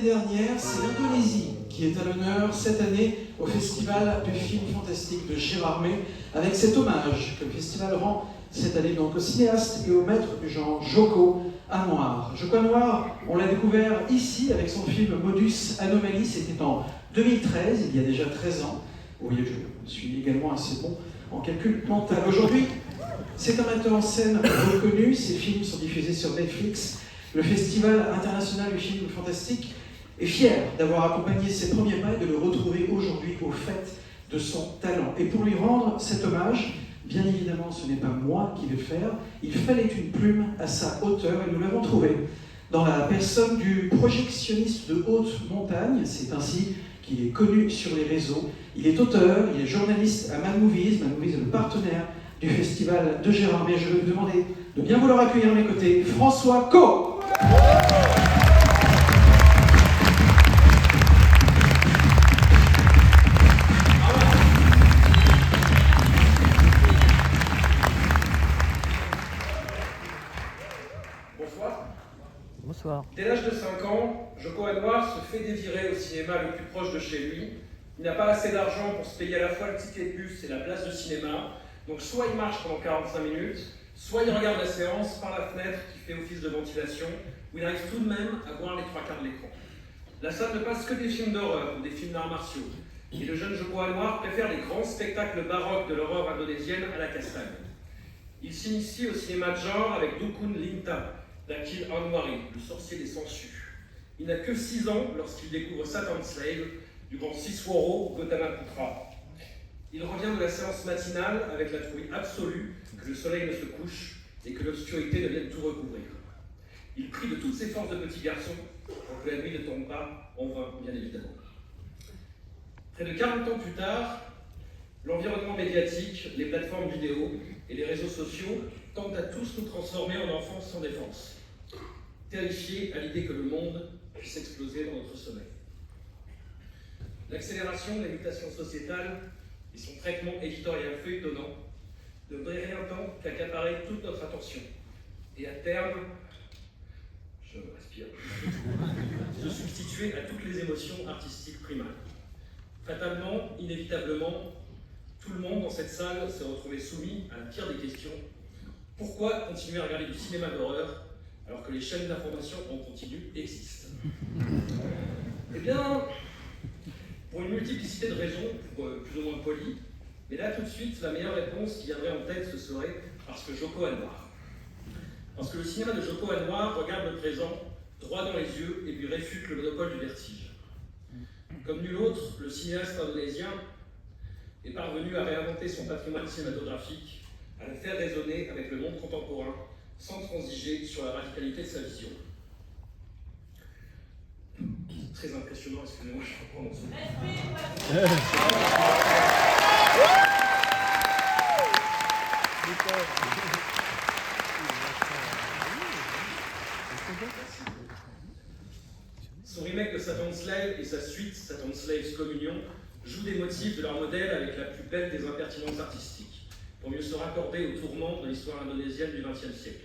l'année dernière, c'est l'Indonésie qui est à l'honneur cette année au Festival du film fantastique de Gérardmer, avec cet hommage que le festival rend cette année donc au cinéaste et au maître du genre Joko Anwar. Joko Anwar, on l'a découvert ici avec son film Modus Anomaly, c'était en 2013, il y a déjà 13 ans. Vous voyez, je suis également assez bon en calcul mental. Aujourd'hui, c'est un metteur en scène reconnu, ses films sont diffusés sur Netflix. Le Festival international du film fantastique est fier d'avoir accompagné ses premiers pas et de le retrouver aujourd'hui au fait de son talent. Et pour lui rendre cet hommage, bien évidemment, ce n'est pas moi qui vais le faire, il fallait une plume à sa hauteur et nous l'avons trouvé dans la personne du projectionniste de haute montagne, c'est ainsi qu'il est connu sur les réseaux. Il est auteur, il est journaliste à Mad Movies. Mad Movies est le partenaire du festival de Gérardmer. Je vais vous demander de bien vouloir accueillir à mes côtés François Co. Bonsoir. Bonsoir. Dès l'âge de 5 ans, Joko Anwar se fait désirer au cinéma le plus proche de chez lui. Il n'a pas assez d'argent pour se payer à la fois le ticket de bus et la place de cinéma. Donc soit il marche pendant 45 minutes, soit il regarde la séance par la fenêtre qui fait office de ventilation, où il arrive tout de même à voir les 3/4 de l'écran. La salle ne passe que des films d'horreur ou des films d'arts martiaux. Et le jeune Joko Anwar préfère les grands spectacles baroques de l'horreur indonésienne à la castagne. Il s'initie au cinéma de genre avec Dukun Linta, d'Akil Anwari, le sorcier des sangsues. Il n'a que 6 ans lorsqu'il découvre Satan's Slave du grand Sisworo Gautamaputra. Il revient de la séance matinale avec la trouille absolue que le soleil ne se couche et que l'obscurité ne vienne tout recouvrir. Il prie de toutes ses forces de petit garçon pour que la nuit ne tombe pas en vain, bien évidemment. Près de 40 ans plus tard, l'environnement médiatique, les plateformes vidéo et les réseaux sociaux tentent à tous nous transformer en enfants sans défense, terrifiés à l'idée que le monde puisse exploser dans notre sommeil. L'accélération des mutations sociétales et son traitement éditorial feuilletonnant ne brillent rien tant qu'accaparer toute notre attention et à terme, je respire, se substituer à toutes les émotions artistiques primales. Fatalement, inévitablement, tout le monde dans cette salle s'est retrouvé soumis à la pire des questions. Pourquoi continuer à regarder du cinéma d'horreur alors que les chaînes d'information en continu existent? Eh bien, pour une multiplicité de raisons, pour plus ou moins polies, mais là tout de suite, la meilleure réponse qui viendrait en tête, ce serait parce que Joko Anwar. Parce que le cinéma de Joko Anwar regarde le présent droit dans les yeux et lui réfute le monopole du vertige. Comme nul autre, le cinéaste indonésien est parvenu à réinventer son patrimoine cinématographique, à le faire résonner avec le monde contemporain, sans transiger sur la radicalité de sa vision. Très impressionnant, excusez-moi, je reprends mon souvenir. Son remake de Satan's Slave et sa suite, Satan's Slave's Communion, jouent des motifs de leur modèle avec la plus belle des impertinences artistiques, pour mieux se raccorder aux tourments de l'histoire indonésienne du XXe siècle.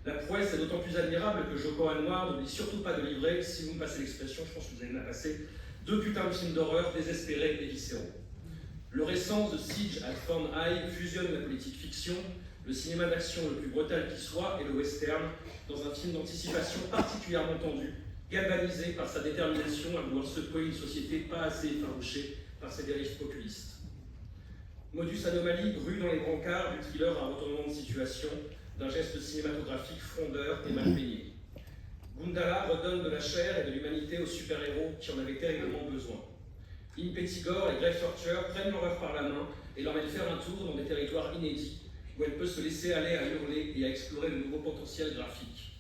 La prouesse est d'autant plus admirable que Joko Anwar n'oublie surtout pas de livrer, si vous me passez l'expression, je pense que vous allez me la passer, 2 putains de films d'horreur désespérés et viscéraux. Le récent The Siege at Thorneye fusionne la politique fiction, le cinéma d'action le plus brutal qui soit et le western dans un film d'anticipation particulièrement tendu, galvanisé par sa détermination à vouloir secouer une société pas assez effarouchée par ses dérives populistes. Modus Anomaly brûle dans les brancards du thriller à retournement de situation, d'un geste cinématographique frondeur et mal peigné. Gundala redonne de la chair et de l'humanité aux super-héros qui en avaient terriblement besoin. Impetigore et Grave Torture prennent l'horreur par la main et l'emmènent faire un tour dans des territoires inédits où elle peut se laisser aller à hurler et à explorer de nouveaux potentiels graphiques.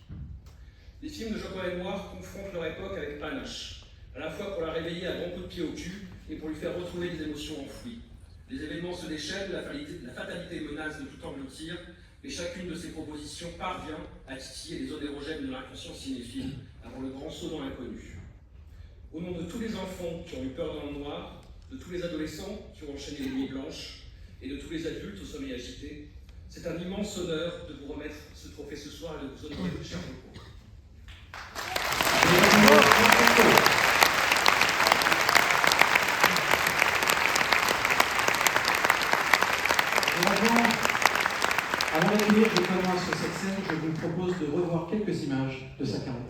Les films de Joko Anwar confrontent leur époque avec panache, à la fois pour la réveiller à grands coups de pied au cul et pour lui faire retrouver des émotions enfouies. Les événements se déchaînent, la fatalité menace de tout engloutir, et chacune de ces propositions parvient à titiller les zones érogènes de l'inconscient cinéphile avant le grand saut dans l'inconnu. Au nom de tous les enfants qui ont eu peur dans le noir, de tous les adolescents qui ont enchaîné les nuits blanches, et de tous les adultes au sommeil agité, c'est un immense honneur de vous remettre ce trophée ce soir et de vous honorer de cher Joko. propose de revoir quelques images de sa carrière.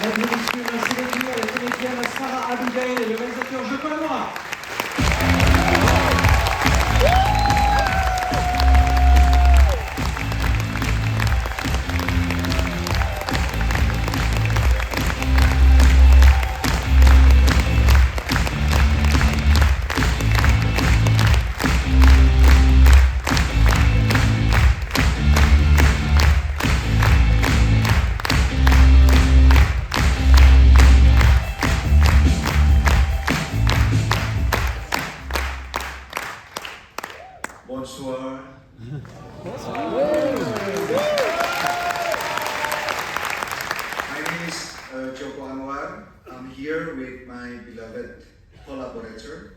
Mesdames et messieurs, merci beaucoup à la comédienne Sarah Abigail et le réalisateur Joko Lamora. Bonsoir. My name is Joko Anwar. I'm here with my beloved collaborator.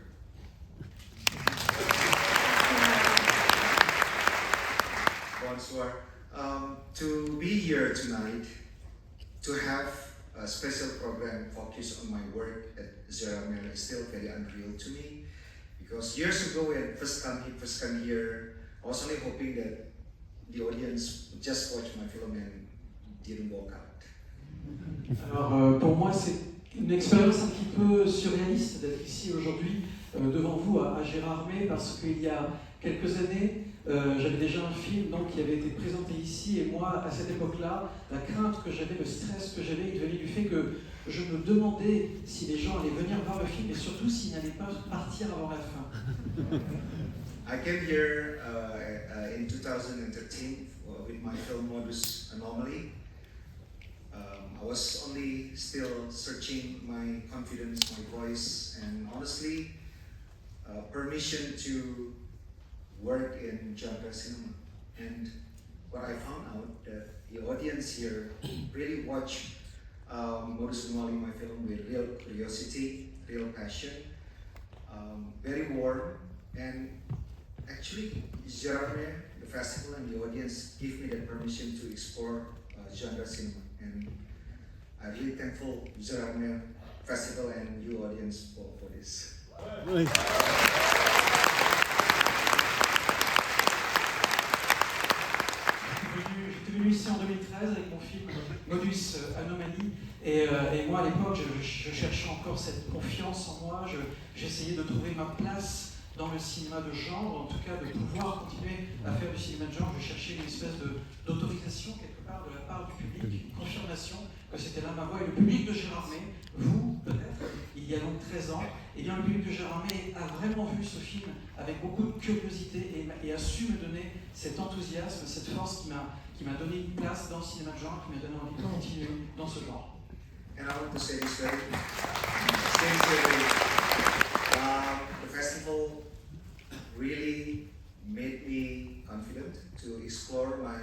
Bonsoir. To be here tonight, to have a special program focused on my work at Zeramel is still very unreal to me. Because years ago when I first come here, I was only hoping that the audience would just watch my film and didn't walk out. Alors pour moi c'est une expérience un petit peu surréaliste d'être ici aujourd'hui devant vous à Gérardmer parce qu'il y a quelques années j'avais déjà un film donc, qui avait été présenté ici et moi à cette époque-là la crainte que j'avais, le stress que j'avais il venait du fait que je me demandais si les gens allaient venir voir le film et surtout s'ils n'allaient pas partir avant la fin. I came here in 2013 with my film Modus Anomaly. I was only still searching my confidence, my voice, and honestly, permission to work in genre cinema. And what I found out that the audience here really watch Modus Anomaly, my film, with real curiosity, real passion, very warm, and actually, Gérardmer, the festival and the audience give me that permission to explore genre cinema. And I'm really thankful Gérardmer Festival and you audience for this. J'étais venu ici en 2013 avec mon film Modus Anomaly et moi à l'époque je cherchais encore cette confiance en moi, j'essayais de trouver ma place dans le cinéma de genre, en tout cas de pouvoir continuer à faire du cinéma de genre. Je cherchais une espèce d'autorisation quelque part de la part du public, une confirmation que c'était là ma voix. Et le public de Gérardmer, vous peut-être, il y a donc 13 ans, et bien le public de Gérardmer a vraiment vu ce film avec beaucoup de curiosité et a su me donner cet enthousiasme, cette force qui m'a donné une place dans le cinéma de genre, qui m'a donné envie de continuer dans ce genre. And I want to say this very the festival really made me confident to explore my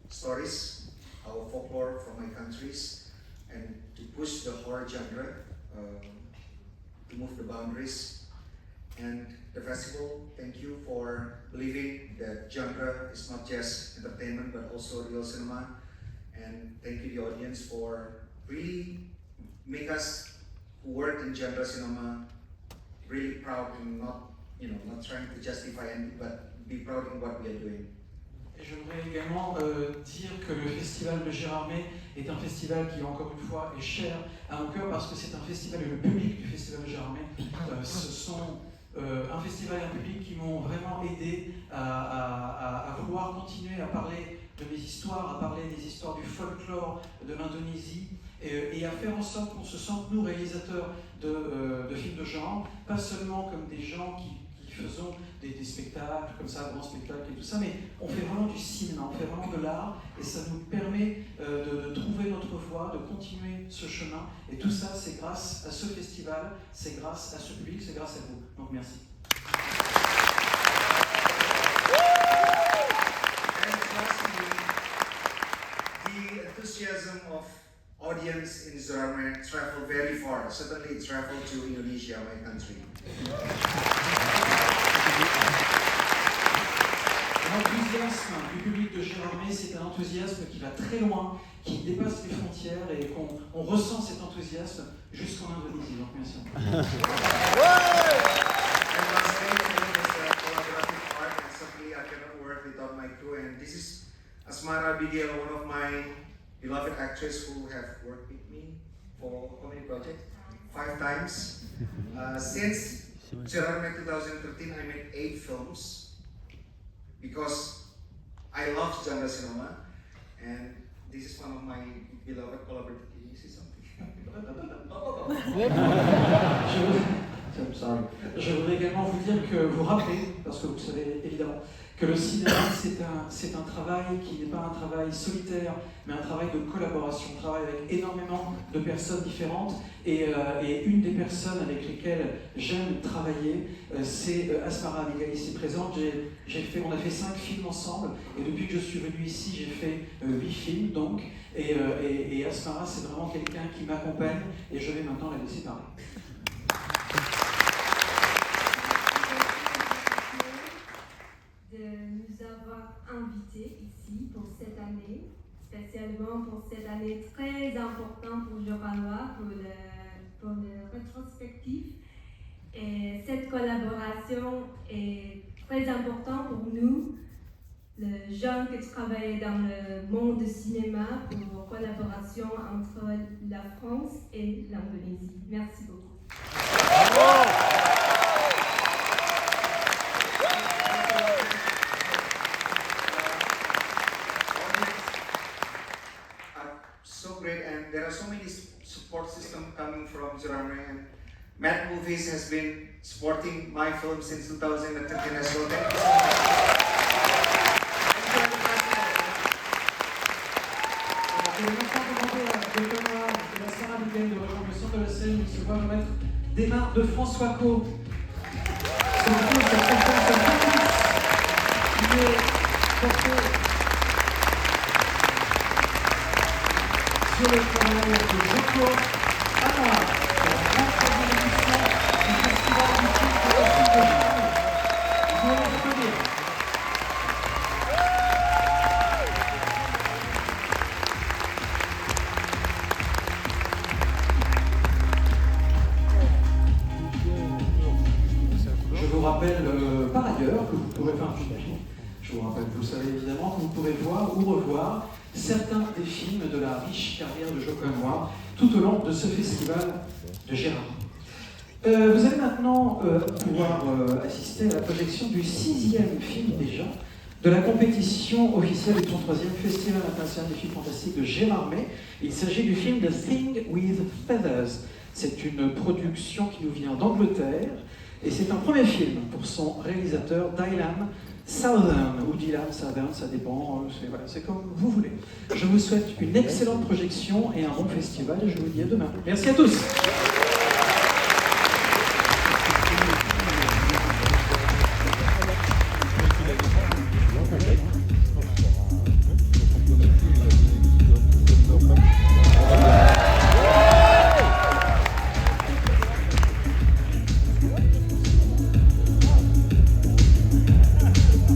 stories, our folklore from my countries, and to push the horror genre, to move the boundaries. And the festival, thank you for believing that genre is not just entertainment but also real cinema. And thank you the audience for really make us who work in genre cinema really proud and not trying to justify anything, but be proud in what we are doing. Et je voudrais également dire que le festival de Gérardmer est un festival qui, encore une fois, est cher à mon cœur parce que c'est un festival et le public du festival de Gérardmer, ce sont un festival et un public qui m'ont vraiment aidé à vouloir continuer à parler de mes histoires, à parler des histoires du folklore de l'Indonésie et à faire en sorte qu'on se sente, nous, réalisateurs de films de genre, pas seulement comme des gens qui faisons des spectacles comme ça, grands spectacles et tout ça, mais on fait vraiment du cinéma, on fait vraiment de l'art et ça nous permet de trouver notre voie, de continuer ce chemin et tout ça c'est grâce à ce festival, c'est grâce à ce public, c'est grâce à vous. Donc merci. And lastly, the enthusiasm of audience in Gérardmer traveled very far. Certainly it traveled to Indonesia, my country. L'enthousiasme du public de Gérardmer, c'est un enthousiasme qui va très loin, qui dépasse les frontières et qu'on ressent cet enthousiasme jusqu'en Indonésie. Donc merci. And lastly, film is a collaborative art and simply I cannot work without my crew. And this is Asmara Abigail, one of my beloved actresses who have worked with me for how many projects? 5 times. Since Gérardmer 2013, I made 8 films because I love genre cinema, and this is one of my beloved collaborators. Can you see something? I'm sorry. Je voudrais également vous dire que vous rappelez, parce que vous savez évidemment, que le cinéma c'est un travail qui n'est pas un travail solitaire, mais un travail de collaboration. On travaille avec énormément de personnes différentes et une des personnes avec lesquelles j'aime travailler, c'est Asmara Abigail ici présente. On a fait 5 films ensemble et depuis que je suis venu ici, j'ai fait 8 films donc. Et Asmara, c'est vraiment quelqu'un qui m'accompagne et je vais maintenant la laisser parler. De nous avoir invités ici pour cette année, spécialement pour cette année très importante pour Joranois, pour le rétrospectif. Et cette collaboration est très importante pour nous, les gens qui travaillent dans le monde du cinéma, pour collaboration entre la France et l'Indonésie. Merci beaucoup. So great, and there are so many support systems coming from Gérardmer, and Matt Movies has been supporting my film since 2013 as well. Thank you so much. Je vais maintenant demander à Benoît et à Sarah Abigail de rejoindre le centre de la scène où ils se voient remettre des mains de François Co. Ce qui est cette conférence de Patrice qui est portée sur le travail de Joko Anna, la 33e édition du Festival du film fantastique de Gérardmer. Vous allez applaudir. Je vous rappelle par ailleurs que vous pourrez faire un film. Je vous rappelle, vous savez évidemment que vous pourrez voir ou revoir certains des films de la riche carrière de Joko Anwar tout au long de ce festival de Gérardmer. Vous allez maintenant pouvoir assister à la projection du 6e film déjà de la compétition officielle du 33e Festival international des films fantastiques de Gérardmer. Il s'agit du film The Thing with Feathers. C'est une production qui nous vient d'Angleterre et c'est un premier film pour son réalisateur Dylan Southern, ou Dylan Southern, ça dépend, c'est comme vous voulez. Je vous souhaite une excellente projection et un bon festival et je vous dis à demain. Merci à tous.